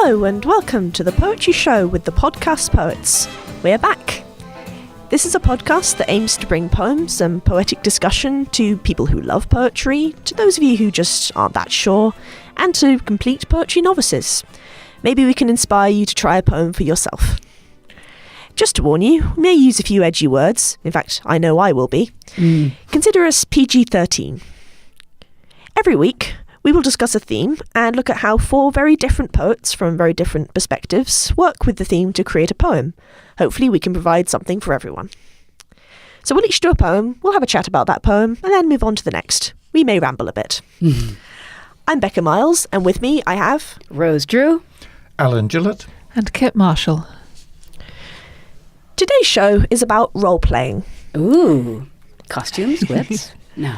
Hello and welcome to the Poetry Show with the Podcast Poets. We're back. This is a podcast that aims to bring poems and poetic discussion to people who love poetry, to those of you who just aren't that sure, and to complete poetry novices. Maybe we can inspire you to try a poem for yourself. Just to warn you, we may use a few edgy words. In fact, I know I will be. Consider us PG-13. Every week, we will discuss a theme and look at how four very different poets from very different perspectives work with the theme to create a poem. Hopefully we can provide something for everyone. So we'll each do a poem, we'll have a chat about that poem, and then move on to the next. We may ramble a bit. I'm Becca Miles, and with me I have... Rose Drew. Alan Gillott. And Kit Marshall. Today's show is about role-playing. Ooh. Costumes, whips? No.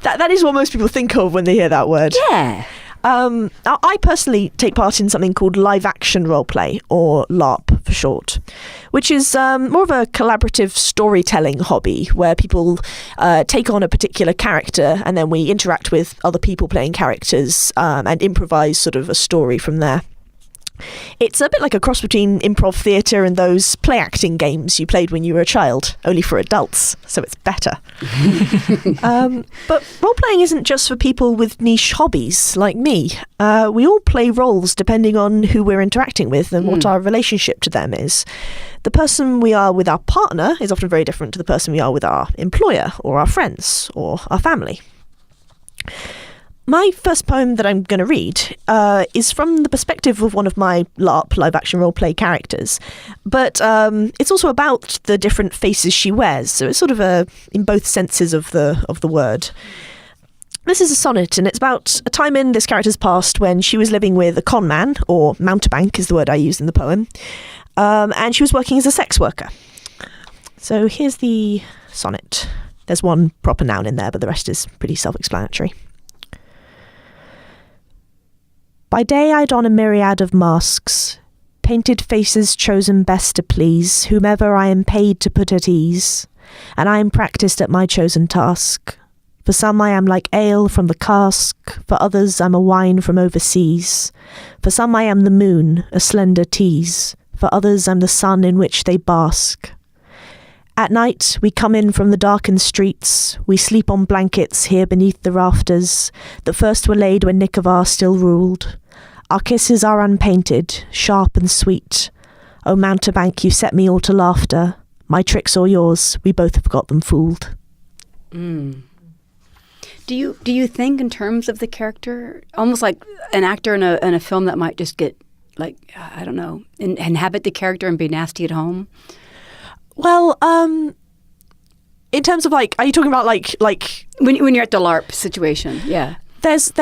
That is what most people think of when they hear that word. Yeah. I personally take part in something called live action roleplay, or LARP for short, which is more of a collaborative storytelling hobby where people take on a particular character and then we interact with other people playing characters and improvise sort of a story from there. It's a bit like a cross between improv theatre and those play acting games you played when you were a child, only for adults, so it's better. But role-playing isn't just for people with niche hobbies like me. We all play roles depending on who we're interacting with and what our relationship to them is. The person we are with our partner is often very different to the person we are with our employer or our friends or our family. My first poem that I'm going to read is from the perspective of one of my LARP, live-action role-play characters, but it's also about the different faces she wears, so it's sort of in both senses of the word. This is a sonnet, and it's about a time in this character's past when she was living with a con man, or mountebank is the word I used in the poem, and she was working as a sex worker. So here's the sonnet. There's one proper noun in there, but the rest is pretty self-explanatory. By day I don a myriad of masks, painted faces chosen best to please whomever I am paid to put at ease, and I am practised at my chosen task. For some I am like ale from the cask, for others I'm a wine from overseas. For some I am the moon, a slender tease, for others I'm the sun in which they bask. At night we come in from the darkened streets, we sleep on blankets here beneath the rafters that first were laid when Nicobar still ruled. Our kisses are unpainted, sharp and sweet. O mountebank, you set me all to laughter. My tricks or yours, we both have got them fooled. Do you think in terms of the character, almost like an actor in a film that might just get, like, I don't know, inhabit the character and be nasty at home? Well, in terms of like, are you talking about like when you're at the LARP situation? Yeah. There's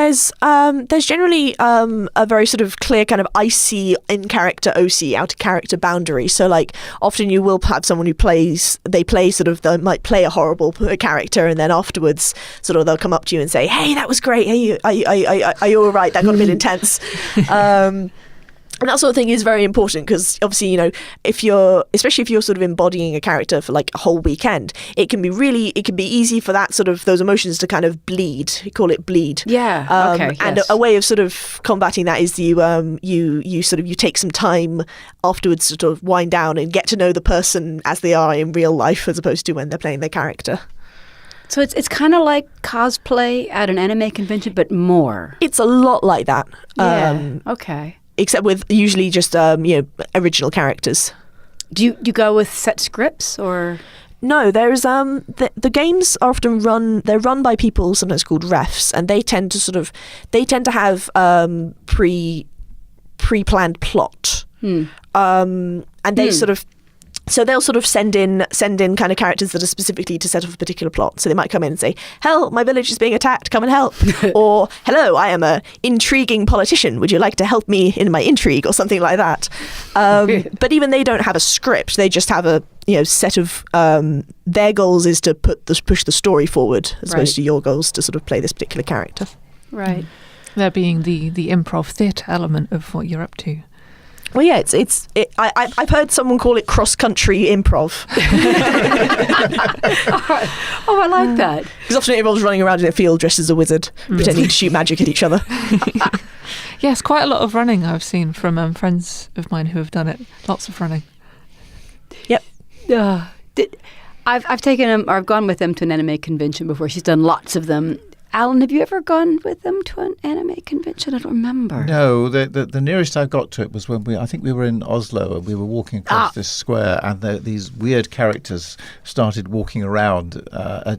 generally a very sort of clear kind of IC in character, OC out of character boundary. So like often you will have someone who they might play a horrible character, and then afterwards sort of they'll come up to you and say, "Hey, that was great. Hey, are you all right? That got a bit intense." And that sort of thing is very important because obviously, you know, especially if you're sort of embodying a character for like a whole weekend, it can be easy for that sort of those emotions to kind of bleed. We call it bleed. Yeah. Okay. And yes. a way of sort of combating that is you take some time afterwards to sort of wind down and get to know the person as they are in real life as opposed to when they're playing their character. So it's kind of like cosplay at an anime convention, but more. It's a lot like that. Yeah. Okay. Except with usually just original characters. Do you go with set scripts or? No, there's the games are often run by people sometimes called refs, and they tend to have pre-planned plot. And they So they'll sort of send in kind of characters that are specifically to set off a particular plot. So they might come in and say, "Help, my village is being attacked, come and help." Or, "Hello, I am a intriguing politician. Would you like to help me in my intrigue?" or something like that. But even they don't have a script. They just have a set of their goals is to push the story forward as opposed to your goals to sort of play this particular character. Right. There being the improv theatre element of what you're up to. Well, yeah, I've heard someone call it cross-country improv. Oh, I like that. Because often everyone's running around in a field dressed as a wizard, pretending to shoot magic at each other. Yes, quite a lot of running I've seen from friends of mine who have done it. Lots of running. Yep. I've taken him, or I've gone with them to an anime convention before. She's done lots of them. Alan, have you ever gone with them to an anime convention? I don't remember. No, the nearest I got to it was when I think we were in Oslo and we were walking across this square, and these weird characters started walking around.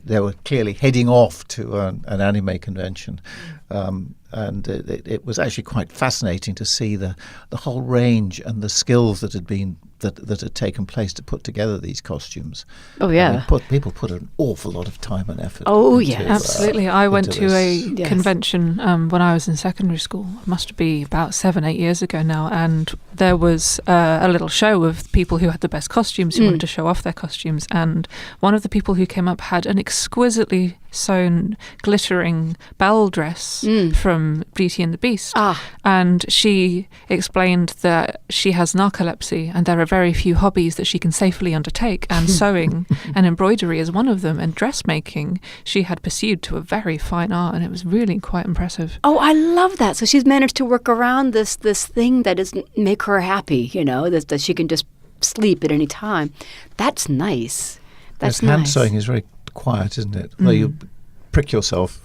They were clearly heading off to an anime convention. And it was actually quite fascinating to see the whole range and the skills that had taken place to put together these costumes. Oh yeah, people put an awful lot of time and effort. Oh into, yeah, absolutely. I went to a Yes. convention when I was in secondary school. It must be about 7-8 years ago now, and there was a little show of people who had the best costumes, who wanted to show off their costumes, and one of the people who came up had an exquisitely sewn, glittering bell dress from Beauty and the Beast. And she explained that she has narcolepsy and there are very few hobbies that she can safely undertake, and sewing and embroidery is one of them, and dressmaking she had pursued to a very fine art, and it was really quite impressive. Oh, I love that. So she's managed to work around this thing that doesn't make her happy, that she can just sleep at any time. That's nice. That's nice. Hand sewing is very quiet, isn't it? Well, you prick yourself.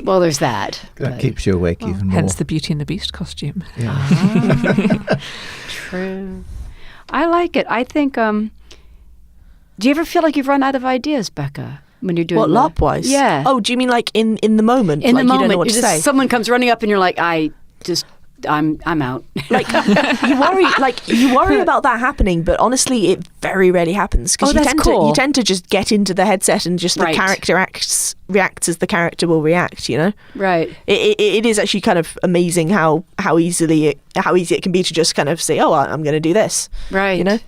Well, there's that. That keeps you awake even more. Hence the Beauty and the Beast costume. Yeah. True. I like it. I think, do you ever feel like you've run out of ideas, Becca, when you're doing What, LARP-wise? Yeah. Oh, do you mean like in the moment? In like the moment, you don't know what to say? someone comes running up and you're like, I'm out. Like you worry about that happening, but honestly, it very rarely happens because you tend to just get into the headset and just the character reacts as the character will react. Right. It is actually kind of amazing how easy it can be to just kind of say, oh, I'm going to do this. Right.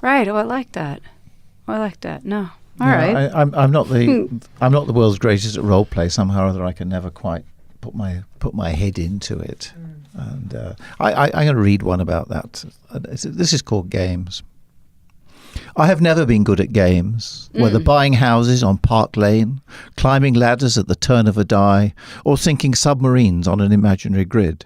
Right. Oh, I like that. No. All right. I'm not the world's greatest at role play. Somehow or other, I can never quite put my head into it. And I'm going to read one about that. This is called Games. I have never been good at games, whether buying houses on Park Lane, climbing ladders at the turn of a die, or sinking submarines on an imaginary grid.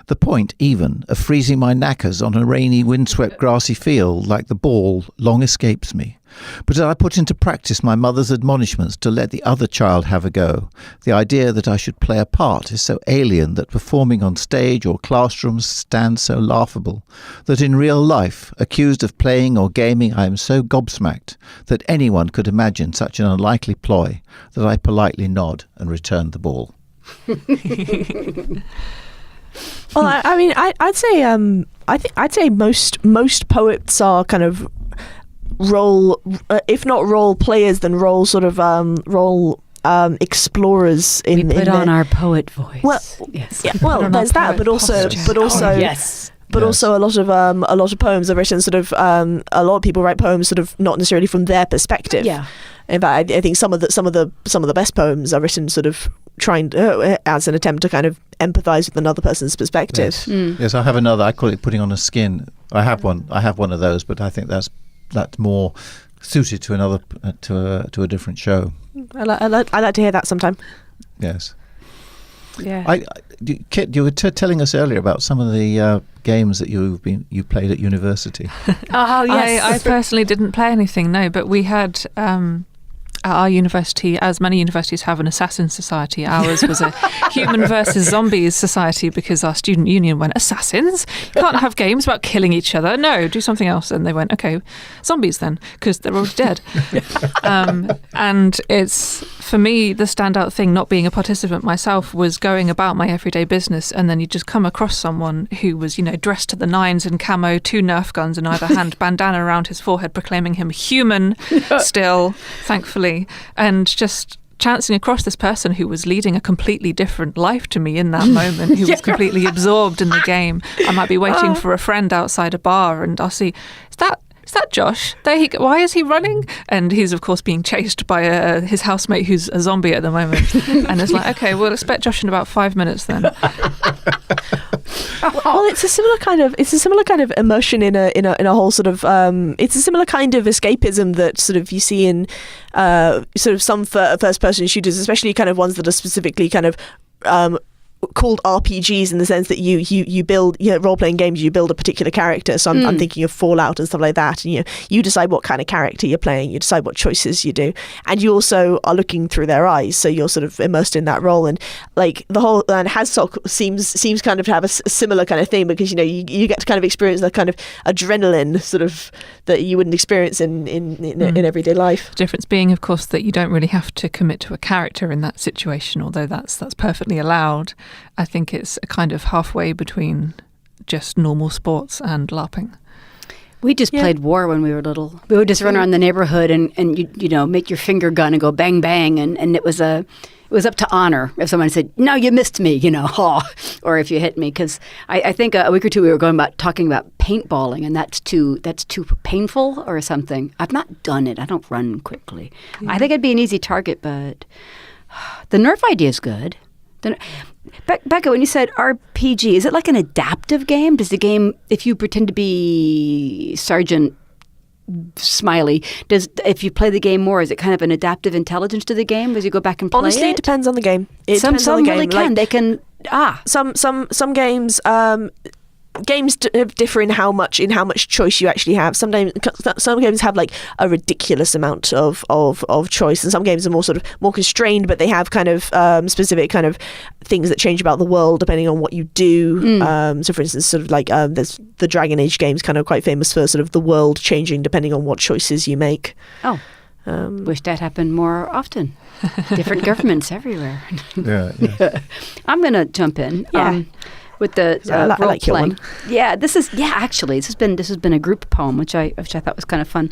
The point, even, of freezing my knackers on a rainy, windswept, grassy field like the ball long escapes me. But as I put into practice my mother's admonishments to let the other child have a go, the idea that I should play a part is so alien that performing on stage or classrooms stands so laughable, that in real life, accused of playing or gaming, I am so gobsmacked that anyone could imagine such an unlikely ploy that I politely nod and return the ball. Well, I'd say most poets are kind of role, if not role players, then role sort of role explorers. We put on our poet voice. Well, yes. Yeah. Well, there's that, but also, yes. But also a lot of poems are written sort of a lot of people write poems sort of not necessarily from their perspective. Yeah. In fact, I think some of the best poems are written sort of trying as an attempt to kind of empathize with another person's perspective. Yes, I have another. I call it putting on a skin. I have one of those, but I think that's more suited to another to a different show. I like to hear that sometime. Yes. Yeah. Kit, you were telling us earlier about some of the games that you played at university. Oh yes. I personally didn't play anything, no, but we had at our university, as many universities have, an assassin society. Ours was a human versus zombies society because our student union went, assassins? You can't have games about killing each other. No, do something else. And they went, okay, zombies then, because they're already dead. And it's, for me, the standout thing, not being a participant myself, was going about my everyday business, and then you just come across someone who was, dressed to the nines in camo, 2 Nerf guns in either hand, bandana around his forehead, proclaiming him human still, thankfully, and just chancing across this person who was leading a completely different life to me in that moment, who was completely absorbed in the game. I might be waiting for a friend outside a bar, and I'll see, is that Josh? There he go. Why is he running? And he's of course being chased by his housemate who's a zombie at the moment. And it's like, okay, we'll expect Josh in about 5 minutes then. Well, it's a similar kind of immersion in a whole sort of it's a similar kind of escapism that sort of you see in sort of some first person shooters, especially kind of ones that are specifically kind of called RPGs in the sense that you build, role-playing games, you build a particular character. So I'm thinking of Fallout and stuff like that. And you decide what kind of character you're playing, you decide what choices you do, and you also are looking through their eyes, so you're sort of immersed in that role. And like the whole, and Hazsock seems kind of to have a similar kind of thing, because you get to kind of experience that kind of adrenaline sort of that you wouldn't experience in everyday life. The difference being, of course, that you don't really have to commit to a character in that situation, although that's perfectly allowed. I think it's a kind of halfway between just normal sports and LARPing. We just played war when we were little. We would just run around the neighborhood and you make your finger gun and go bang bang, and it was up to honor if someone said, "No, you missed me," or if you hit me. Because I think a week or two we were talking about paintballing, and that's too painful or something. I've not done it. I don't run quickly. I think it'd be an easy target, but the Nerf idea is good. Becca, when you said RPG, is it like an adaptive game? Does the game, if you pretend to be Sergeant Smiley, if you play the game more, is it kind of an adaptive intelligence to the game as you go back and play it? Honestly, it depends on the game. Some really can. They can. Some games. Games differ in how much choice you actually have. Some games have like a ridiculous amount of choice, and some games are more constrained, but they have kind of specific kind of things that change about the world depending on what you do. So for instance, sort of like there's the Dragon Age games, kind of quite famous for sort of the world changing depending on what choices you make. Wish that happened more often. Different governments everywhere. Yeah. I'm going to jump in. With the role like your playing. one. Yeah, actually this has been a group poem which I thought was kind of fun.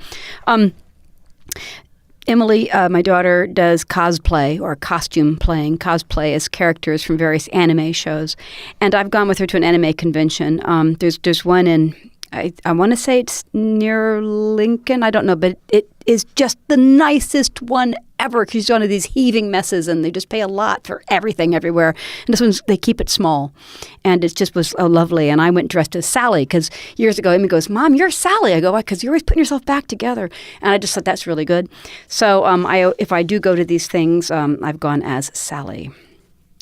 Emily, my daughter, does cosplay or costume playing, cosplay as characters from various anime shows, and I've gone with her to an anime convention. There's one in I want to say it's near Lincoln. I don't know, but it is just the nicest one ever. She's one of these heaving messes, and they just pay a lot for everything everywhere. And this one's, they keep it small, and it just was lovely. And I went dressed as Sally because years ago, Amy goes, "Mom, you're Sally." I go, "Why?" "Because you're always putting yourself back together." And I just thought that's really good. So if I do go to these things, I've gone as Sally.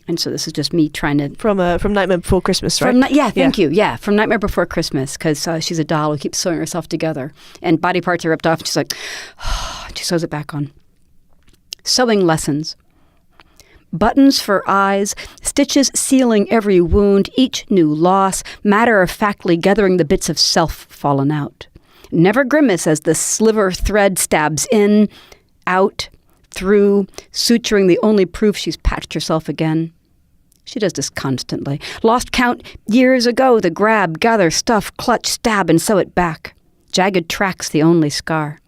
And so this is just me trying to... From Nightmare Before Christmas, right? Thank you. Yeah, from Nightmare Before Christmas, because she's a doll who keeps sewing herself together. And body parts are ripped off, and she's like, she sews it back on. Sewing lessons. Buttons for eyes, stitches sealing every wound, each new loss, matter-of-factly gathering the bits of self fallen out. Never grimace as the sliver thread stabs in, out, through, suturing the only proof she's patched herself again. She does this constantly. Lost count years ago, the grab, gather, stuff, clutch, stab, and sew it back. Jagged tracks the only scar.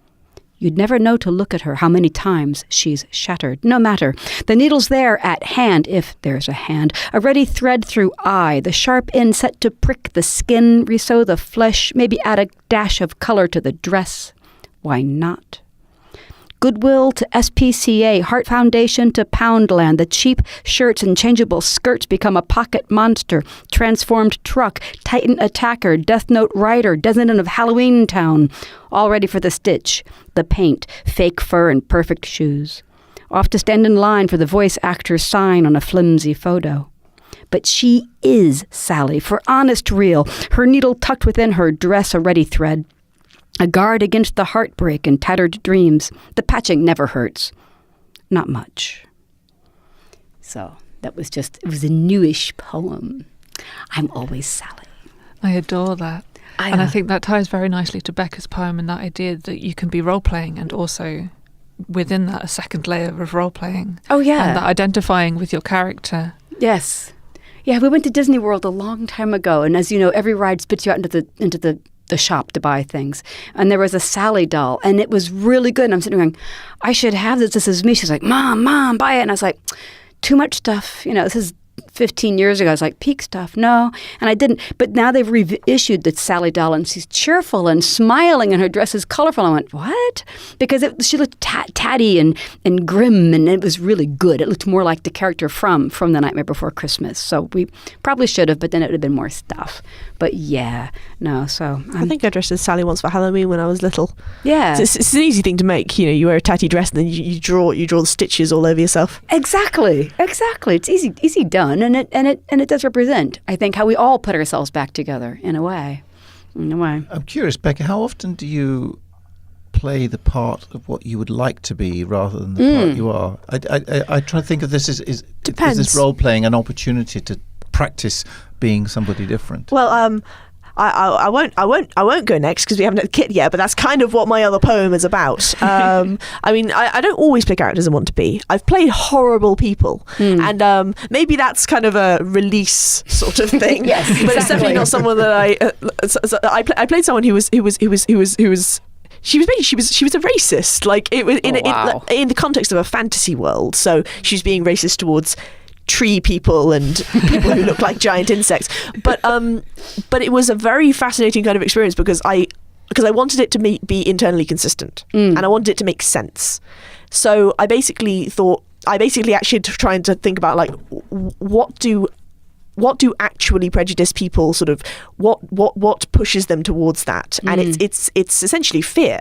You'd never know to look at her how many times she's shattered. No matter. The needle's there at hand, if there's a hand. A ready thread through eye, the sharp end set to prick the skin, resew the flesh, maybe add a dash of color to the dress. Why not? Goodwill to SPCA, Heart Foundation to Poundland. The cheap shirts and changeable skirts become a pocket monster, transformed truck, Titan attacker, Death Note rider, descendant of Halloween Town. All ready for the stitch, the paint, fake fur and perfect shoes. Off to stand in line for the voice actor's sign on a flimsy photo. But she is Sally, for honest real, her needle tucked within her dress, a ready thread. A guard against the heartbreak and tattered dreams. The patching never hurts. Not much. So it was a newish poem. I'm always Sally. I adore that. And I think that ties very nicely to Becca's poem and that idea that you can be role-playing and also within that a second layer of role-playing. Oh, yeah. And that identifying with your character. Yes. Yeah, we went to Disney World a long time ago, and as you know, every ride spits you out into the shop to buy things. And there was a Sally doll, and it was really good. And I'm sitting there going, I should have this. This is me. She's like, Mom, buy it. And I was like, too much stuff. This is 15 years ago. I was like, peak stuff. No. And I didn't. But now they've reissued the Sally doll, and she's cheerful and smiling, and her dress is colorful. I went, what? Because she looked tatty and grim, and it was really good. It looked more like the character from The Nightmare Before Christmas. So we probably should have, but then it would have been more stuff. But yeah, no. So I think I dressed as Sally once for Halloween when I was little. Yeah, it's an easy thing to make. You wear a tatty dress, and then you draw the stitches all over yourself. Exactly. It's easy done. done, and it does represent, I think, how we all put ourselves back together in a way. I'm curious, Becca, how often do you play the part of what you would like to be rather than the part you are? I try to think of this as is this role playing an opportunity to practice being somebody different? Well, I won't go next because we haven't had the kit yet, but that's kind of what my other poem is about. I mean, I don't always play characters I want to be. I've played horrible people, and maybe that's kind of a release sort of thing. Yes, but it's definitely not someone that I played someone who was she was a racist. Like it was in the context of a fantasy world. So she's being racist towards tree people and people who look like giant insects. But it was a very fascinating kind of experience because I wanted it to be internally consistent and I wanted it to make sense. So I basically actually trying to think about like what do actually prejudice people sort of what pushes them towards that, and it's essentially fear.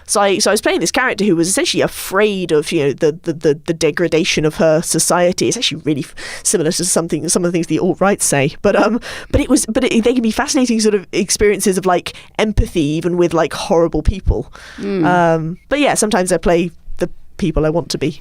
So I was playing this character who was essentially afraid of the degradation of her society. It's actually really similar to some of the things the alt-right say, but they can be fascinating sort of experiences of like empathy even with like horrible people. But yeah, sometimes I play the people I want to be.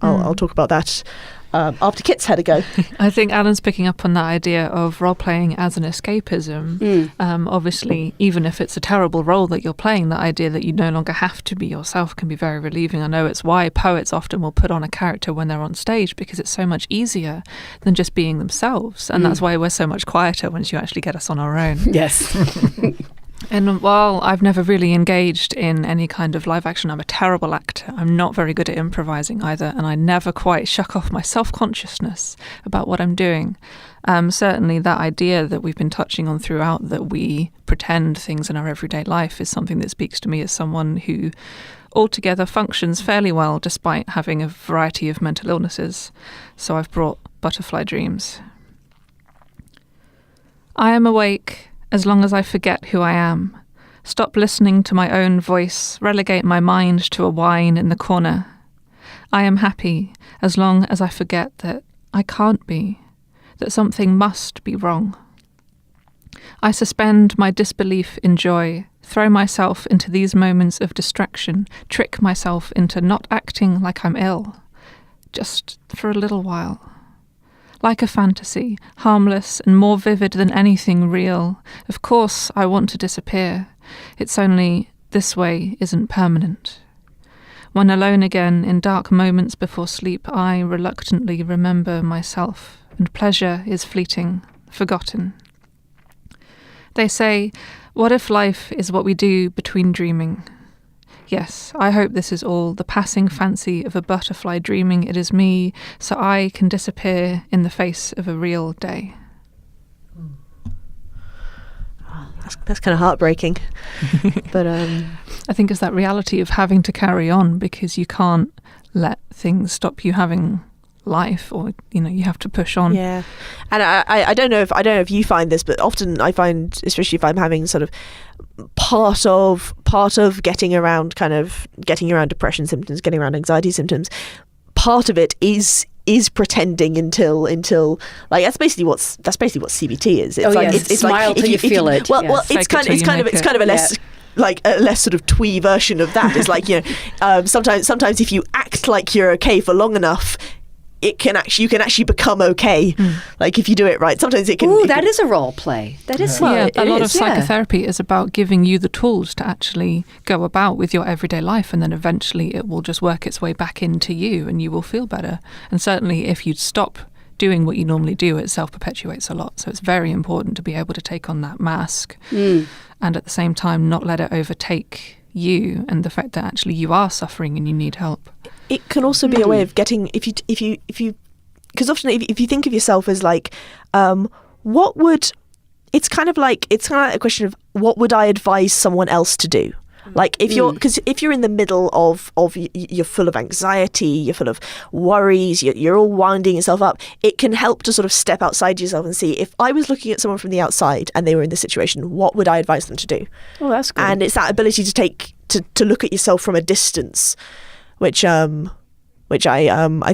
I'll talk about that after Kit's had a go. I think Alan's picking up on that idea of role-playing as an escapism. Obviously, even if it's a terrible role that you're playing, the idea that you no longer have to be yourself can be very relieving. I know it's why poets often will put on a character when they're on stage, because it's so much easier than just being themselves. And that's why we're so much quieter once you actually get us on our own. Yes. And while I've never really engaged in any kind of live action, I'm a terrible actor. I'm not very good at improvising either, and I never quite shuck off my self-consciousness about what I'm doing. Certainly that idea that we've been touching on throughout, that we pretend things in our everyday life, is something that speaks to me as someone who altogether functions fairly well despite having a variety of mental illnesses. So I've brought butterfly dreams. I am awake as long as I forget who I am, stop listening to my own voice, relegate my mind to a whine in the corner. I am happy as long as I forget that I can't be, that something must be wrong. I suspend my disbelief in joy, throw myself into these moments of distraction, trick myself into not acting like I'm ill, just for a little while. Like a fantasy, harmless and more vivid than anything real. Of course I want to disappear. It's only this way isn't permanent. When alone again in dark moments before sleep, I reluctantly remember myself, and pleasure is fleeting, forgotten. They say, what if life is what we do between dreaming? Yes, I hope this is all the passing fancy of a butterfly dreaming it is me, so I can disappear in the face of a real day. That's kind of heartbreaking. But I think it's that reality of having to carry on because you can't let things stop you having life, or you have to push on. Yeah, and I don't know if you find this, but often I find, especially if I'm having sort of part of getting around depression symptoms, getting around anxiety symptoms, part of it is pretending until like that's basically what CBT is. It's it's smile like till you feel it. Well, it's kind of a less like a less sort of twee version of that. It's like sometimes if you act like you're okay for long enough, you can actually become okay. Like if you do it right, sometimes it can. Ooh, that is a role play. That is a lot of psychotherapy is about giving you the tools to actually go about with your everyday life, and then eventually it will just work its way back into you, and you will feel better. And certainly, if you stop doing what you normally do, it self-perpetuates a lot. So it's very important to be able to take on that mask, and at the same time not let it overtake you and the fact that actually you are suffering and you need help. It can also be a way of getting, if you because often if you think of yourself as like it's kind of like a question of what would I advise someone else to do. Like if you're in the middle of you're full of anxiety, you're full of worries, you're all winding yourself up, it can help to sort of step outside yourself and see, if I was looking at someone from the outside and they were in this situation, what would I advise them to do? Oh, that's good. And it's that ability to look at yourself from a distance, which I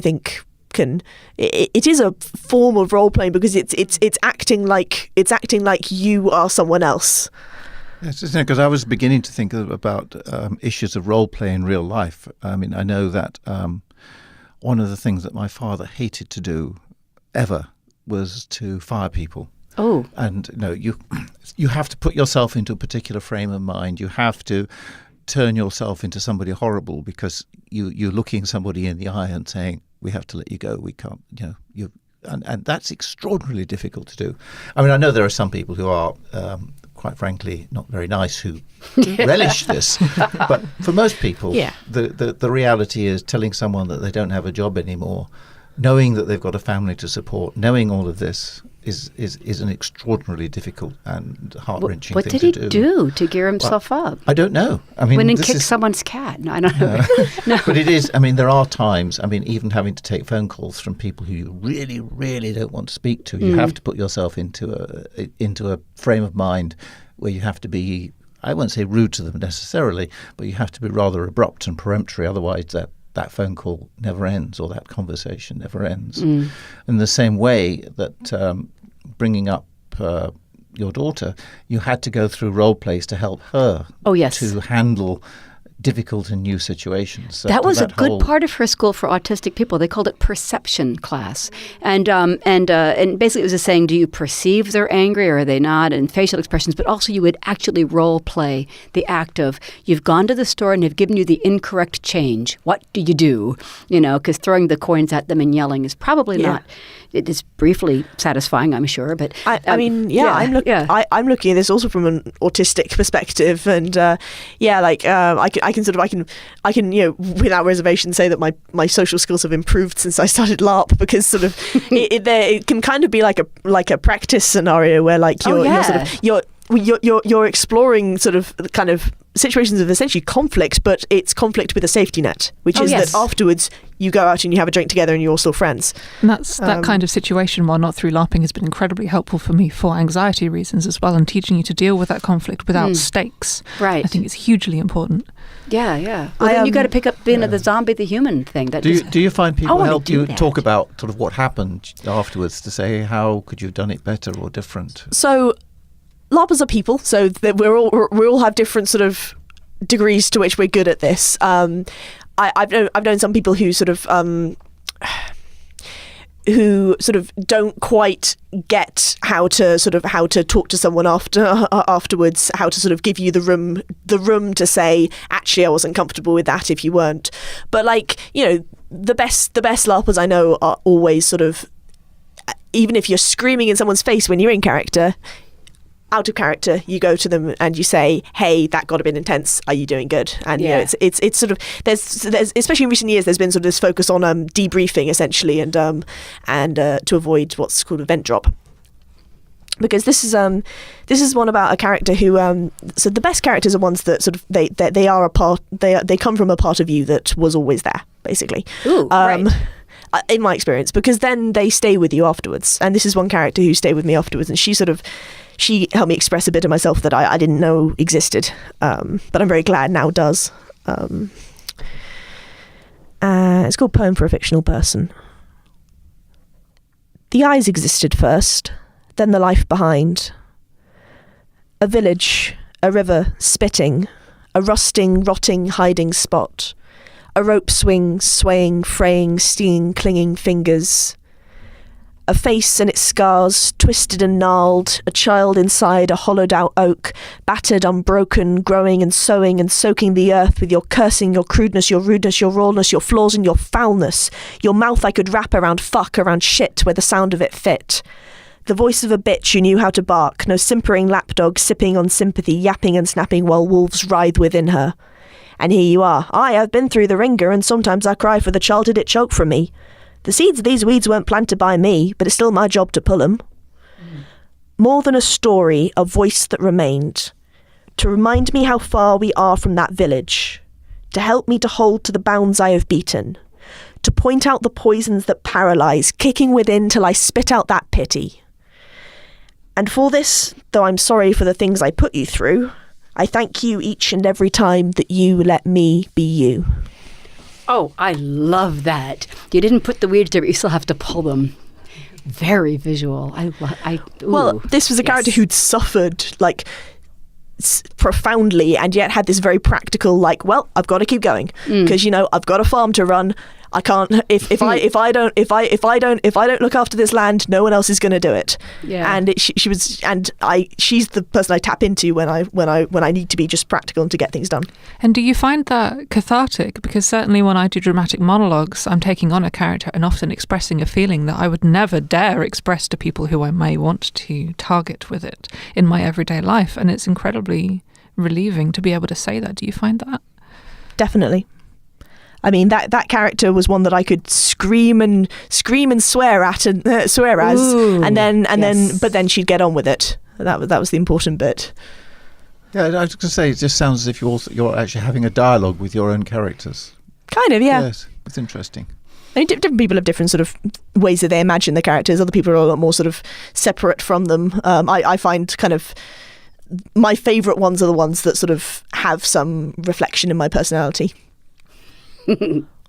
think book, and it is a form of role playing because it's acting like you are someone else. Yes, isn't it? Because I was beginning to think about issues of role play in real life. I mean, I know that one of the things that my father hated to do ever was to fire people. Oh. And you have to put yourself into a particular frame of mind. You have to turn yourself into somebody horrible because you're looking somebody in the eye and saying, we have to let you go. We can't, and that's extraordinarily difficult to do. I mean, I know there are some people who are, quite frankly, not very nice who relish this. But for most people, the reality is telling someone that they don't have a job anymore, knowing that they've got a family to support, knowing all of this is an extraordinarily difficult and heart-wrenching thing to do. What did he do to gear himself up? I don't know. I mean, went and kicked someone's cat. No, I don't know. No. But it is, I mean, there are times, I mean, even having to take phone calls from people who you really, really don't want to speak to, you have to put yourself into a frame of mind where you have to be, I won't say rude to them necessarily, but you have to be rather abrupt and peremptory, otherwise that phone call never ends or that conversation never ends. In the same way that bringing up your daughter, you had to go through role plays to help her to handle difficult and new situations. So that was a good part of her school for autistic people. They called it perception class, and basically it was just saying, do you perceive they're angry or are they not, and facial expressions. But also you would actually role play the act of you've gone to the store and they've given you the incorrect change. What do you do? Because throwing the coins at them and yelling is probably not. It is briefly satisfying, I'm sure, but I'm looking at this also from an autistic perspective, and I can without reservation say that my social skills have improved since I started LARP, because sort of it can kind of be like a practice scenario where you're exploring sort of kind of situations of essentially conflict, but it's conflict with a safety net, which is that afterwards you go out and you have a drink together and you're all still friends. And that's that kind of situation, while not through LARPing, has been incredibly helpful for me for anxiety reasons as well, and teaching you to deal with that conflict without stakes. Right. I think it's hugely important. Yeah. Well, then you got to pick up being the zombie, the human thing. Do you find people help you talk about sort of what happened afterwards to say, how could you have done it better or different? So LARPers are people, so we all have different sort of degrees to which we're good at this. I've known some people who sort of don't quite get how to talk to someone afterwards, how to sort of give you the room to say, actually I wasn't comfortable with that if you weren't. But the best LARPers I know are always sort of, even if you're screaming in someone's face when you're in character, out of character, you go to them and you say, hey, that got a bit intense, are you doing good? And it's sort of, there's especially in recent years, there's been sort of this focus on debriefing essentially, and to avoid what's called event drop, because this is one about a character who so the best characters are ones that sort of they are a part, they come from a part of you that was always there, basically. Ooh, right. In my experience, because then they stay with you afterwards. And this is one character who stayed with me afterwards, and she helped me express a bit of myself that I didn't know existed, but I'm very glad now does. It's called Poem for a Fictional Person. The eyes existed first, then the life behind. A village, a river, spitting, a rusting, rotting, hiding spot. A rope swing, swaying, fraying, stinging, clinging fingers. A face and its scars, twisted and gnarled, a child inside a hollowed-out oak, battered, unbroken, growing and sowing and soaking the earth with your cursing, your crudeness, your rudeness, your rawness, your flaws and your foulness. Your mouth I could wrap around fuck, around shit, where the sound of it fit. The voice of a bitch who knew how to bark, no simpering lapdog sipping on sympathy, yapping and snapping while wolves writhe within her. And here you are. I have been through the ringer, and sometimes I cry for the childhood it choked from me. The seeds of these weeds weren't planted by me, but it's still my job to pull them. More than a story, a voice that remained. To remind me how far we are from that village. To help me to hold to the bounds I have beaten. To point out the poisons that paralyze, kicking within till I spit out that pity. And for this, though I'm sorry for the things I put you through, I thank you each and every time that you let me be you. Oh, I love that. You didn't put the weeds there, but you still have to pull them. Very visual. Well, this was a character who'd suffered like profoundly, and yet had this very practical, like, well, I've got to keep going because I've got a farm to run. I can't if I don't look after this land, no one else is going to do it. Yeah. And she's the person I tap into when I need to be just practical and to get things done. And do you find that cathartic? Because certainly when I do dramatic monologues, I'm taking on a character and often expressing a feeling that I would never dare express to people who I may want to target with it in my everyday life. And it's incredibly relieving to be able to say that. Do you find that? Definitely. I mean, that character was one that I could scream and swear at and swear as, Ooh, and then she'd get on with it. That was the important bit. Yeah, I was going to say, it just sounds as if you're actually having a dialogue with your own characters. Kind of, yeah. Yes, it's interesting. I mean, different people have different sort of ways that they imagine the characters. Other people are a lot more sort of separate from them. I find kind of my favourite ones are the ones that sort of have some reflection in my personality.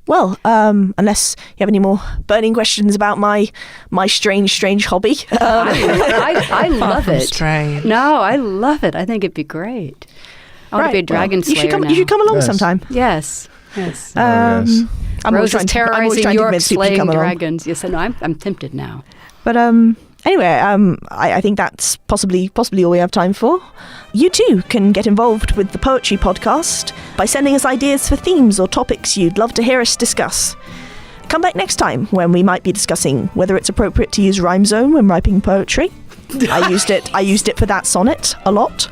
Well, unless you have any more burning questions about my strange hobby. I love it. Strange. No, I love it. I think it'd be great. I want to be a dragon slayer you should come along Yes. sometime. Yes. Yes. I'm always Rose is trying terrorizing to York, convince people to slaying come along. dragons. Yes, I know. I'm tempted now. But anyway, I think that's possibly all we have time for. You too can get involved with the Poetry Podcast by sending us ideas for themes or topics you'd love to hear us discuss. Come back next time when we might be discussing whether it's appropriate to use Rhyme Zone when writing poetry. I used it for that sonnet a lot.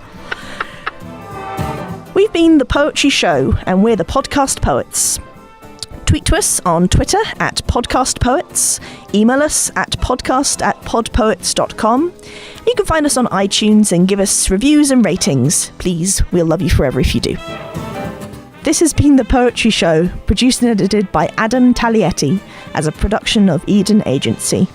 We've been The Poetry Show, and we're the Podcast Poets. Tweet to us on Twitter @podcastpoets, email us at podcast@podpoets.com. You can find us on iTunes and give us reviews and ratings. Please, we'll love you forever if you do. This has been The Poetry Show, produced and edited by Adam Taglietti as a production of Eden Agency.